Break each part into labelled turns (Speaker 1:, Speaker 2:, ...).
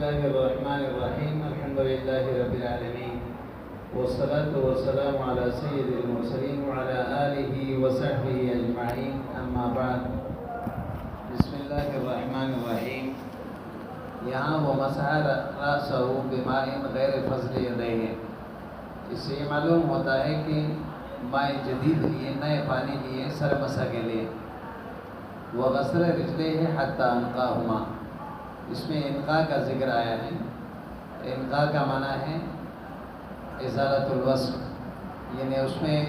Speaker 1: الله الرحمن الرحيم الحمد لله رب العالمين والصلاة والسلام على سيد المرسلين وعلى آله وصحبه أجمعين أما بعد بسم الله الرحمن الرحيم یہاں وہ مسح رأسہ بماء غیر فضل یدیہ، اس سے یہ معلوم ہوتا ہے کہ ماء جدید لیے، نئے پانی لیے سر مسح کے لیے. وغسل رجلیہ حتی انقاہما، اس میں انقاء کا ذکر آیا ہے. انقاء کا معنی ہے ازالۃ الوسخ، یعنی اس میں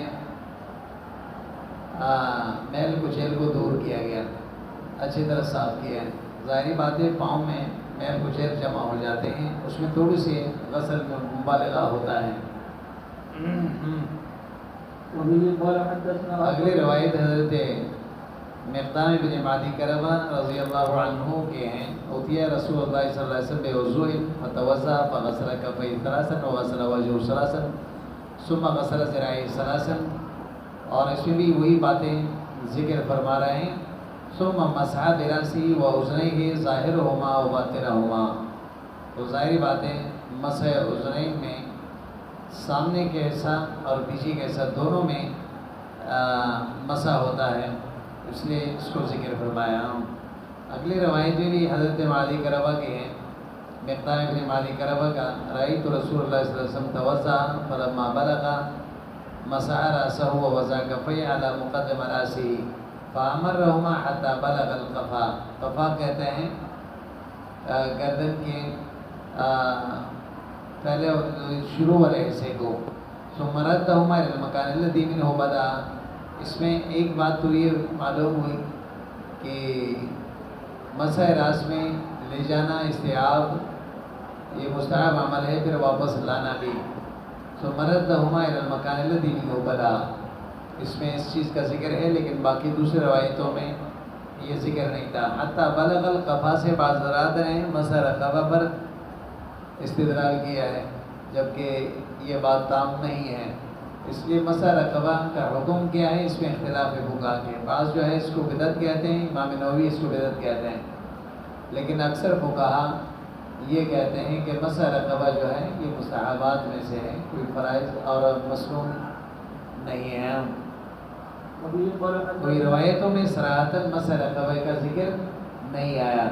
Speaker 1: میل کچیل کو دور کیا گیا، اچھی طرح صاف کیا ہے. ظاہری بات ہے پاؤں میں میل کچیل جمع ہو جاتے ہیں، اس میں تھوڑی سی غسل میں مبالغہ ہوتا ہے. اگلی روایت حضرت مقدام بن معدی کربہ رضی اللہ عنہ کے ہیں. اوتیہ رسول اللہ صلی اللہ علیہ وسلم بوضوء فتوضأ فغسل کفیہ ثلاثا وغسل وجهه ثلاثا ثم غسل ذراعیہ ثلاثا، اور اس میں بھی وہی باتیں ذکر فرما رہے ہیں. ثم مسح برأسہ وأذنیہ ظاہرہما وباطنہما، تو ظاہری باتیں مسح اذنین میں سامنے کے حصہ اور پیچھے کے حصہ دونوں میں مسح ہوتا ہے، اس لیے اس کو ذکر فرمایا. اگلی روایت بھی حضرت معدی کربہ کے ہیں، مقدام ابن معدی کربہ کا. رأیت رسول اللہ صلی اللہ علیہ وسلم توضأ فلما بلغ مسح رأسہ ووضع کفیہ علی مقدم رأسہ فأمرہما حتی بلغ القفا. قفا کہتے ہیں گردن کے پہلے شروع والے حصے کو. ثم ردہما الی المکان الذی منہ بدأ. اس میں ایک بات تو یہ معلوم ہوئی کہ مسح راس میں لے جانا استیعاب یہ مستحب عمل ہے، پھر واپس لانا بھی. ثم ردہما الی المکان الذی منہ بدأ، اس میں اس چیز کا ذکر ہے، لیکن باقی دوسری روایتوں میں یہ ذکر نہیں تھا. حتی بلغ القفا سے بعض حضرات نے مسح رقبہ پر استدلال کیا ہے، جبکہ یہ بات تام نہیں ہے. اس لیے مسح رقبہ کا حکم کیا ہے، اس میں اختلاف فقہا کے. بعض جو ہے اس کو بدعت کہتے ہیں، امام نووی اس کو بدعت کہتے ہیں، لیکن اکثر فقہا یہ کہتے ہیں کہ مسح رقبہ جو ہے یہ مستحبات میں سے ہے، کوئی فرائض اور مسنون نہیں ہے. کوئی روایتوں میں صراحتاً مسح رقبہ کا ذکر نہیں آیا.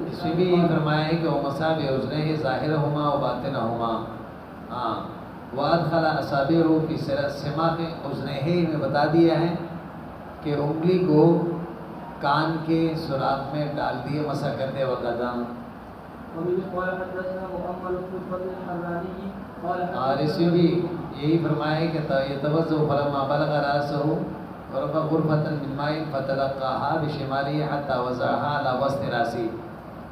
Speaker 1: اس میں بھی یہ فرمایا ہے کہ وہ مسح بأذنیہ ظاہرہما وباطنہما. وادخل اصابعہ فی سماخ اذنیہ میں بتا دیا ہے کہ انگلی کو کان کے سوراخ میں ڈال دیے مسح کرتے وقت. اور اس میں بھی یہی فرمایا ہے کہ یتوضأ فلما بلغ رأسہ ورفع غرفة من ماء فتلقاها بشماله حتى وضعها على وسط رأسه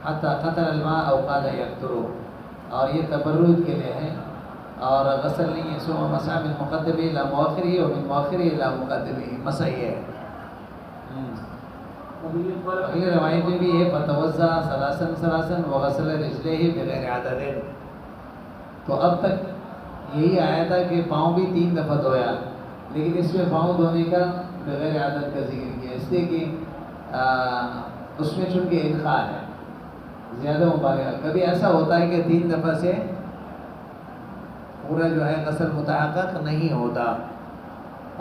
Speaker 1: حتى قطر الماء او قاد يقطر. اور یہ تبرد کے لیے ہے اور غسل نہیں ہے. ثم مسح من مقدمه الى مؤخره ومن مؤخره الى مقدمه، مسح ہے. اگلی روایت میں بھی ہے فتوضأ ثلاثا ثلاثا وغسل رجلیہ بغیر عدد. تو اب تک یہی آیا تھا کہ پاؤں بھی 3 دفعہ دھویا، لیکن اس میں پاؤں دھونے کا بغیر عادت کا ذکر کیا، اس لیے کہ اس میں چونکہ انقاء ہے، زیادہ مبالغہ. کبھی ایسا ہوتا ہے کہ 3 دفعہ سے پورا جو ہے غسل متحقق نہیں ہوتا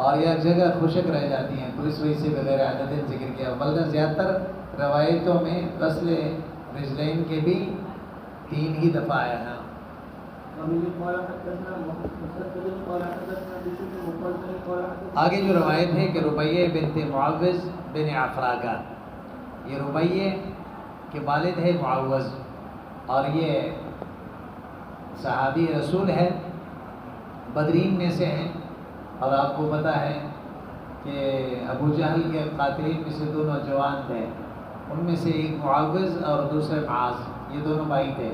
Speaker 1: اور یہ جگہ خشک رہ جاتی ہیں، تو اس وجہ سے بغیر عادت ذکر کیا. بلکہ زیادہ تر روایتوں میں غسل رجلین کے بھی 3 ہی دفعہ آیا ہے. آگے جو روایت ہے کہ ربیہ بنت معوذ بن عفراء کا، یہ ربیہ کے والد ہے معوذ، اور یہ صحابی رسول ہے، بدرین میں سے ہیں. اور آپ کو پتہ ہے کہ ابو جہل کے قاتلین میں سے 2 نوجوان تھے، ان میں سے ایک معوذ اور دوسرے معاذ، یہ دونوں بھائی تھے.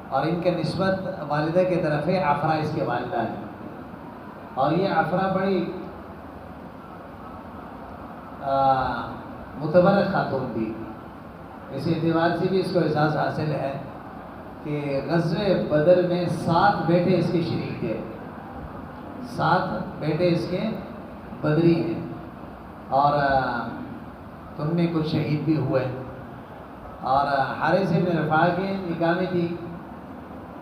Speaker 1: اور ان کا نسبت والدہ کی طرف ہے، عفراء اس کے والدہ ہے. اور یہ عفراء بڑی متبرک خاتون تھی. اس اعتبار سے بھی اس کو احساس حاصل ہے کہ غزوہ بدر میں 7 بیٹے اس کے شریک تھے. 7 بیٹے اس کے بدری ہیں، اور تم میں کچھ شہید بھی ہوئے، اور حارث بن رفاع کے نکاح میں تھی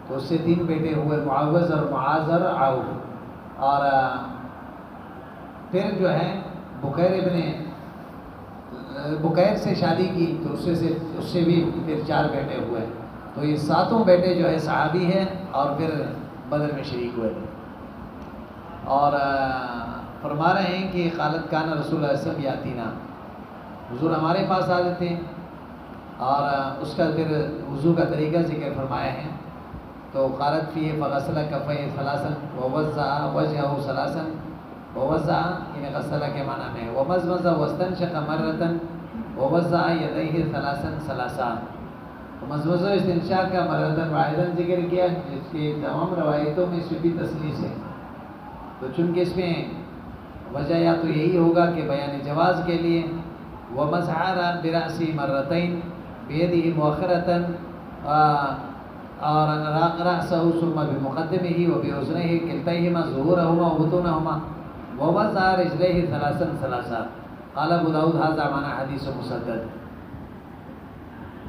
Speaker 1: تو اس سے 3 بیٹے ہوئے، معوذ اور معاذ اور عوف، اور پھر جو ہے بکیر سے شادی کی تو اس سے بھی پھر 4 بیٹے ہوئے، تو یہ 7 بیٹے جو ہے صحابی ہیں اور پھر بدر میں شریک ہوئے تھے۔ اور فرما رہے ہیں کہ قالت کان رسول اللہ صلی اللہ علیہ وسلم یاتینا، حضور ہمارے پاس آتے تھے، اور اس کا پھر وضو کا طریقہ ذکر فرمایا ہے، تو قالت فیہ فغسل کفیہ ثلاثا ووضع وجہہ ثلاثا، ووضع یعنی غسل کے معنی میں، ومزمز واستنشق مرۃ ووضع یدیہ ثلاثا ثلاثا، مزمز و استنشاق کا مرۃ واحدا ذکر کیا، جس کی تمام روایتوں میں اس بھی تسلیث ہے، تو چونکہ اس میں وجہ یا تو یہی ہوگا کہ بیان جواز کے لیے، ومسح برأسی مرتين بيده مؤخرة اور رأسه ثم بمقدمه وبأذنيه كلتيهما ظهورهما وبطونهما ووضع رجليه ثلاثا ثلاثا، قال ابو داود هذا معنى حدیث مسدد۔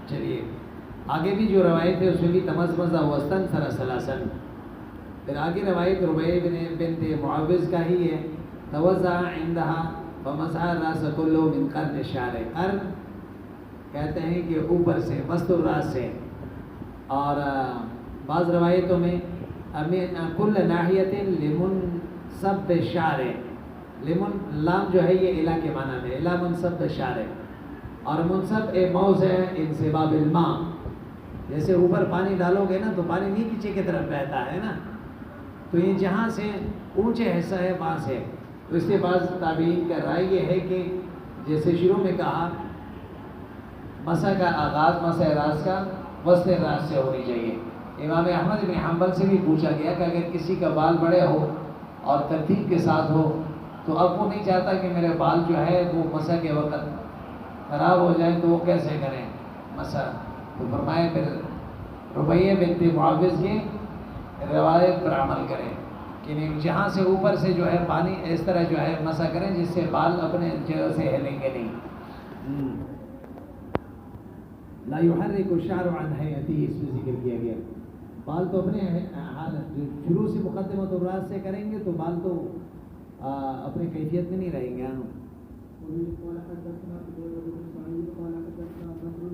Speaker 1: چلیے آگے بھی جو روایت ہے اس میں بھی تمزمز واستنثر ثلاثا، پھر آگے روایت ربیع بنت معوذ کا ہی ہے، توضع عندها فمسح الراس كله من قرن الشعر، قرن کہتے ہیں کہ اوپر سے وسط الراس سے، اور بعض روایتوں میں کل ناحیت لمنصب الشعر، لام جو ہے یہ الہ کے معنی میں، الہ منصب الشعر، اور منصب موضع انصباب الماء، جیسے اوپر پانی ڈالو گے نا تو پانی نیچے کی طرف بہتا ہے نا، تو یہ جہاں سے اونچے حصہ ہے وہاں سے، تو اس کے بعد تابعین کا رائے یہ ہے کہ جیسے شروع میں کہا مسح کا آغاز مسح راس کا وسط راس سے ہونی چاہیے۔ امام احمد بن حنبل سے بھی پوچھا گیا کہ اگر کسی کا بال بڑے ہو اور ترتیب کے ساتھ ہو تو اب وہ نہیں چاہتا کہ میرے بال جو ہے وہ مسح کے وقت خراب ہو جائے تو وہ کیسے کریں مسح، تو فرمائے پھر ربیع بنت معوذ کی روایت پر عمل کریں کہ جہاں سے اوپر سے جو ہے پانی اس طرح جو ہے مسح کریں جس سے بال اپنے جگہ سے ہلیں گے نہیں۔ لا يحرك الشعر عن هيئته، اس میں ذکر کیا گیا، بال تو اپنے حالت شروع سے مقدمۃ الراس سے کریں گے تو بال تو اپنے کیفیت میں نہیں رہیں گے۔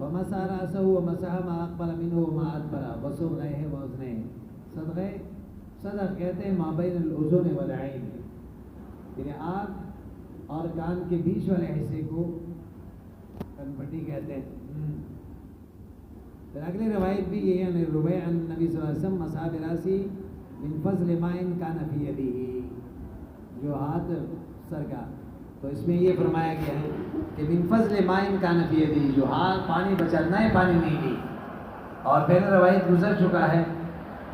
Speaker 1: ومسح رأسه ومسح ما أقبل منه وما أدبر وصغريه وأذنيه، صدق کہتے ہیں ما بین الاذن والعین، یعنی آنکھ اور کان کے بیچ والے حصے کو کن پٹی کہتے ہیں۔ پھر اگلی روایت بھی یہ ہے، ربیع عن نبی صلی اللہ علیہ وسلم مسح برأسی من فضل ماء کان فی یدہ، جو ہاتھ سر کا، تو اس میں یہ فرمایا گیا ہے کہ من فضل ماء کان فی یدہ، جو ہاتھ پانی بچا نئے پانی نہیں لی، اور پہلے روایت گزر چکا ہے،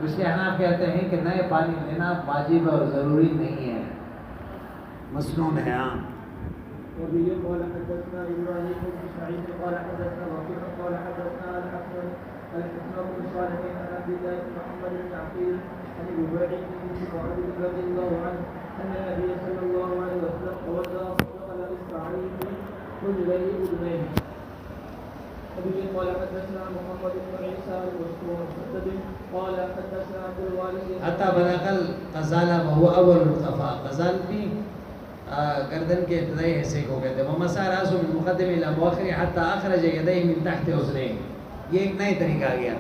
Speaker 1: اس لیے حناف کہتے ہیں کہ نئے پانی لینا واجب اور ضروری نہیں ہے، مسنون ہے۔
Speaker 2: وبه قال حدثنا ابراهيم بن سعيد قال حدثنا وكيع قال حدثنا الحسن بن صالح عن عبد الله بن محمد بن عقيل عن ربيع بن معوذ رضي الله عنه ان النبي صلى الله عليه وسلم توضا فدخل بالصعيد رجليه اذنيه. وبه قال حدثنا محمد بن عيسى المسدد قال حدثنا عبد الوارث
Speaker 1: حتى بلغ الغزال وهو اول القفا، غزال بھی گردن کے ابتدائی حصے کو کہتے ہیں، ومسح رأسه من مقدم الى مؤخر حتى اخرج يديه من تحت اذنيه، یہ ایک نئی طریقہ آ گیا،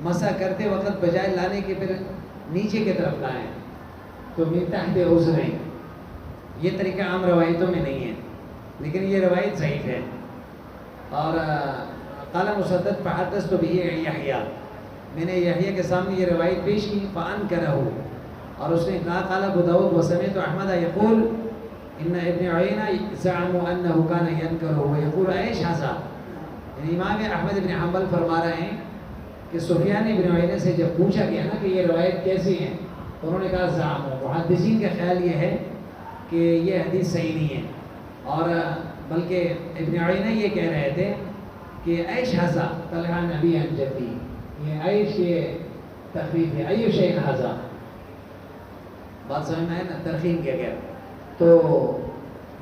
Speaker 1: مسح کرتے وقت بجائے لانے کے پھر نیچے کی طرف لائیں تو من تحت اذنيه، یہ طریقہ عام روایتوں میں نہیں ہے لیکن یہ روایت ضعیف ہے۔ اور قال مسدد فحدثت به یحییٰ، میں نے یحییٰ کے سامنے یہ روایت پیش کی، فانکرہ، اور اس نے کہا قال ابو داود وسمعت احمد یقول ان ابن عینہ زعموا انه كان ينكره ويقول ايش هذا، یعنی امام احمد بن حنبل فرما رہے ہیں کہ سفیان بن عینہ سے جب پوچھا گیا نا کہ یہ روایت کیسی ہے تو انہوں نے کہا زعموا، محدثین کا خیال یہ ہے کہ یہ حدیث صحیح نہیں ہے، اور بلکہ ابن عینہ یہ کہہ رہے تھے کہ عیش حضا طلحہ نبی عن جدی، یہ عیش یہ تخفیف ہے، ایو شیء حضا، بات سمجھ میں آئے نا، ترخیم کیا گیا. تو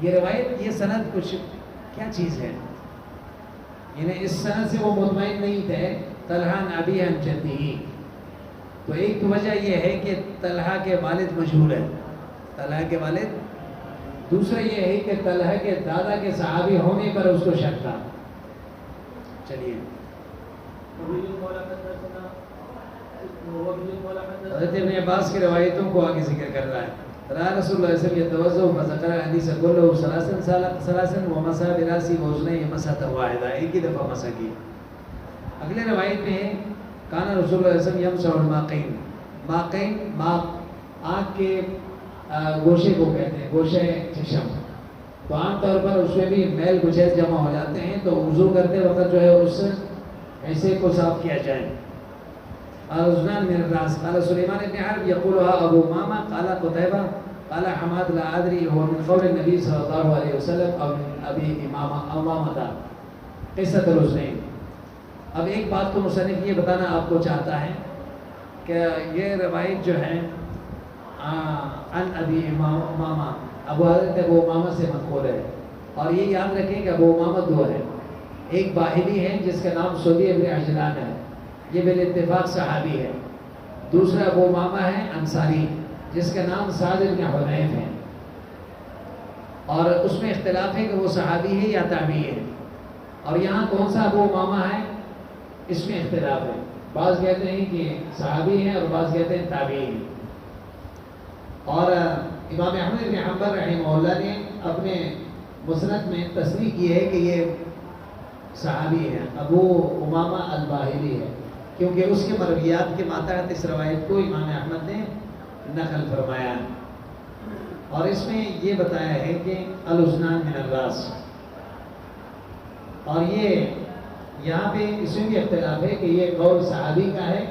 Speaker 1: یہ روایت، یہ سند کچھ کیا چیز ہے، یعنی اس سند سے وہ مطمئن نہیں تھے طلحہ ابی عن جدہ. تو ایک تو وجہ یہ ہے کہ طلحہ کے والد مجہول ہے، طلحہ کے والد. دوسرا یہ ہے کہ طلحہ کے دادا کے صحابی ہونے پر اس کو شک تھا. چلیے، حضرت ابن عباس کی روایتوں کو آگے ذکر کر رہا ہے. رأى رسول الله صلى الله عليه وسلم يتوضأ فذكر الحديث كله ثلاثا ومسح برأسه وأذنيه مسحة واحدة، ایک ہی دفعہ مسح کی. اگلے روایت میں ہے کان رسول اللہ صلی اللہ علیہ وسلم یمسح الماقین. ماقین آنکھ کے گوشے کو کہتے ہیں، گوشے چشم. تو عام طور پر اس میں بھی میل گچیز جمع ہو جاتے ہیں، تو وضو کرتے وقت جو ہے اس ایسے کو صاف کیا جائے. اذنان من الراس. قال سليمان بن حرب يقولها ابو امامه قال قتيبة قال حماد لا ادري هو من قول النبي صلى الله عليه وسلم او من ابي امامه قصة الاذنين. اب ایک بات کو مصنف یہ بتانا آپ کو چاہتا ہے کہ یہ روایت جو ہے عن ابی امامہ، ابو حضرت ابو امامہ سے منقول ہے. اور یہ یاد رکھیں کہ ابو امامہ دو ہے، ایک باہلی ہے جس کا نام سودی ابن عجلان ہے، یہ بالاتفاق صحابی ہے. دوسرا ابو امامہ ہے انصاری جس کا نام سعد بن حنیف ہے، اور اس میں اختلاف ہے کہ وہ صحابی ہے یا تابعی ہے. اور یہاں کون سا ابو امامہ ہے اس میں اختلاف ہے. بعض کہتے ہیں کہ صحابی ہے اور بعض کہتے ہیں تابعی ہے. اور امام احمد بن حنبل رحمہ اللہ نے اپنے مسند میں تصریح کی ہے کہ یہ صحابی ہے، ابو امامہ الباہلی ہے، کیونکہ اس کے مرویات کے ماتحت اس روایت کو امام احمد نے نقل فرمایا. اور اس میں یہ بتایا ہے کہ الاذنان من الراس. اور یہ یہاں پہ اس میں بھی اختلاف ہے کہ یہ قول صحابی کا ہے،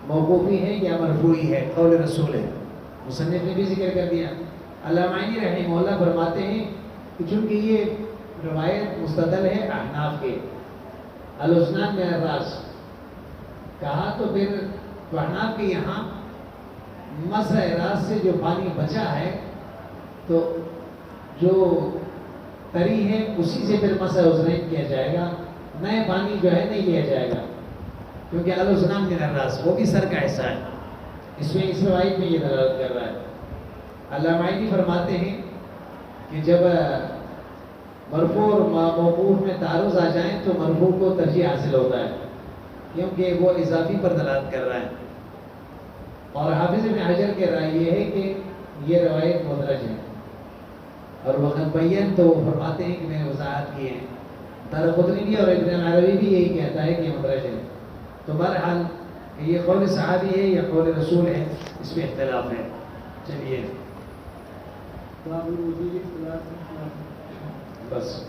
Speaker 1: موقوفی ہے یا مرفوعی ہے، قول رسول ہے. مصنف نے بھی ذکر کر دیا. علامہ عینی رحمہ اللہ فرماتے ہیں کہ چونکہ یہ روایت مستدل ہے احناف کے، الاذنان من الراس کہا تو پھر احناف کے یہاں مسح راس سے جو پانی بچا ہے تو جو تری ہے اسی سے پھر مسح اذنین کیا جائے گا، نئے پانی جو ہے نہیں لیا جائے گا، کیونکہ الاذنان من الراس وہ بھی سر کا حصہ ہے. اس میں اس روایت میں یہ دلالت کر رہا ہے. علامہ عینی فرماتے ہیں کہ جب مرفوع اور موقوف میں تعارض آ جائیں تو مرفوع کو ترجیح حاصل ہوتا ہے، کیونکہ وہ اضافی پر دلالت کر رہا ہے. اور حافظ ابن حجر کے رائے یہ ہے کہ یہ روایت مدرج ہے. اور وقت بیان تو وہ فرماتے ہیں کہ میں نے وضاحت کی ہے. دارقطنی بھی اور ابن عربی بھی یہی کہتا ہے کہ یہ مدرج ہے. تو بہرحال یہ قول صحابی ہے یا قول رسول ہے اس میں اختلاف ہے. چلیے بس